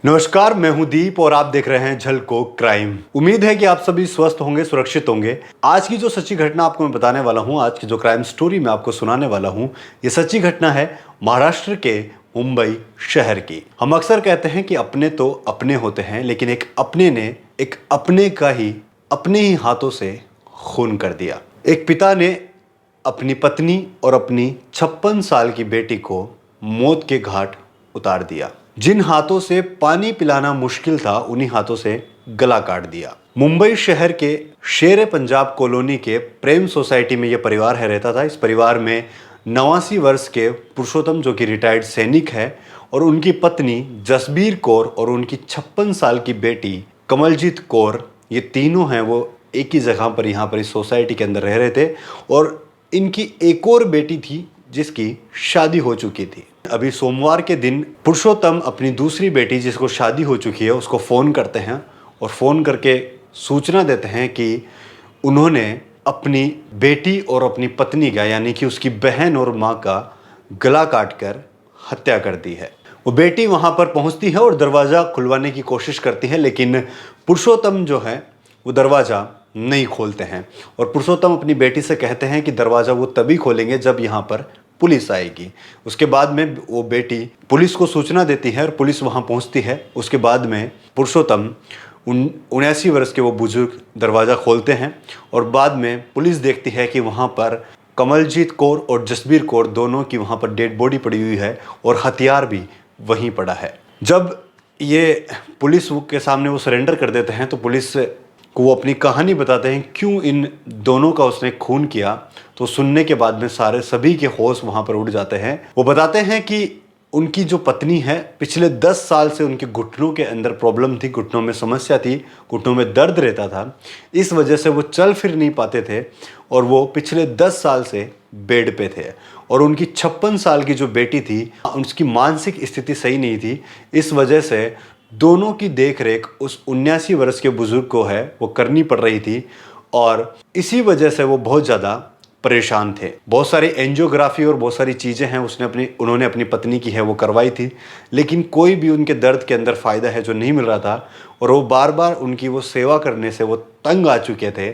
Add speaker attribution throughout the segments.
Speaker 1: नमस्कार, मैं हूं दीप और आप देख रहे हैं झलको क्राइम। उम्मीद है कि आप सभी स्वस्थ होंगे, सुरक्षित होंगे। आज की जो सच्ची घटना आपको मैं बताने वाला हूं, आज की जो क्राइम स्टोरी मैं आपको सुनाने वाला हूं, ये सच्ची घटना है महाराष्ट्र के मुंबई शहर की। हम अक्सर कहते हैं कि अपने तो अपने होते हैं, लेकिन एक अपने ने एक अपने का ही अपने ही हाथों से खून कर दिया। एक पिता ने अपनी पत्नी और अपनी 56 साल की बेटी को मौत के घाट उतार दिया। जिन हाथों से पानी पिलाना मुश्किल था, उन्हीं हाथों से गला काट दिया। मुंबई शहर के शेर पंजाब कॉलोनी के प्रेम सोसाइटी में यह परिवार रहता था। इस परिवार में 89 वर्ष के पुरुषोत्तम, जो कि रिटायर्ड सैनिक है, और उनकी पत्नी जसबीर कौर और उनकी 56 साल की बेटी कमलजीत कौर, ये तीनों हैं वो एक ही जगह पर यहाँ पर इस सोसाइटी के अंदर रह रहे थे। और इनकी एक और बेटी थी जिसकी शादी हो चुकी थी। अभी सोमवार के दिन पुरुषोत्तम अपनी दूसरी बेटी, जिसको शादी हो चुकी है, उसको फ़ोन करते हैं और फ़ोन करके सूचना देते हैं कि उन्होंने अपनी बेटी और अपनी पत्नी का, यानी कि उसकी बहन और माँ का गला काटकर हत्या कर दी है। वो बेटी वहाँ पर पहुँचती है और दरवाज़ा खुलवाने की कोशिश करती है, लेकिन पुरुषोत्तम जो है वो दरवाज़ा नहीं खोलते हैं। और पुरुषोत्तम अपनी बेटी से कहते हैं कि दरवाज़ा वो तभी खोलेंगे जब यहाँ पर पुलिस आएगी। उसके बाद में वो बेटी पुलिस को सूचना देती है और पुलिस वहाँ पहुँचती है। उसके बाद में पुरुषोत्तम 79 वर्ष के वो बुजुर्ग दरवाज़ा खोलते हैं और बाद में पुलिस देखती है कि वहाँ पर कमलजीत कौर और जसबीर कौर दोनों की वहाँ पर डेड बॉडी पड़ी हुई है और हथियार भी वहीं पड़ा है। जब ये पुलिस के सामने वो सरेंडर कर देते हैं तो पुलिस को वो अपनी कहानी बताते हैं क्यों इन दोनों का उसने खून किया। तो सुनने के बाद में सभी के होश वहाँ पर उड़ जाते हैं। वो बताते हैं कि उनकी जो पत्नी है, पिछले 10 साल से उनके घुटनों के अंदर प्रॉब्लम थी, घुटनों में समस्या थी, घुटनों में दर्द रहता था। इस वजह से वो चल फिर नहीं पाते थे और वो पिछले 10 साल से बेड पे थे। और उनकी 56 साल की जो बेटी थी, उसकी मानसिक स्थिति सही नहीं थी। इस वजह से दोनों की देखरेख उस 79 वर्ष के बुजुर्ग को है वो करनी पड़ रही थी और इसी वजह से वो बहुत ज़्यादा परेशान थे। बहुत सारी एंजियोग्राफी और बहुत सारी चीज़ें हैं उन्होंने अपनी पत्नी की है वो करवाई थी, लेकिन कोई भी उनके दर्द के अंदर फ़ायदा है जो नहीं मिल रहा था। और वो बार बार उनकी वो सेवा करने से वो तंग आ चुके थे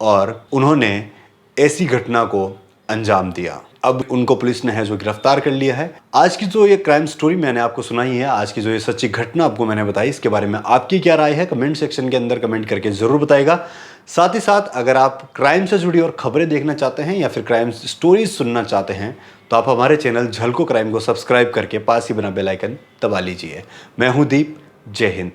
Speaker 1: और उन्होंने ऐसी घटना को अंजाम दिया। अब उनको पुलिस ने है जो गिरफ्तार कर लिया है। आज की जो ये क्राइम स्टोरी मैंने आपको सुनाई है, आज की जो ये सच्ची घटना आपको मैंने बताई, इसके बारे में आपकी क्या राय है, कमेंट सेक्शन के अंदर कमेंट करके ज़रूर बताइएगा। साथ ही साथ अगर आप क्राइम से जुड़ी और खबरें देखना चाहते हैं या फिर क्राइम स्टोरीज सुनना चाहते हैं तो आप हमारे चैनल झलको क्राइम को सब्सक्राइब करके पास ही बना बेल आइकन दबा लीजिए। मैं हूँ दीप। जय हिंद।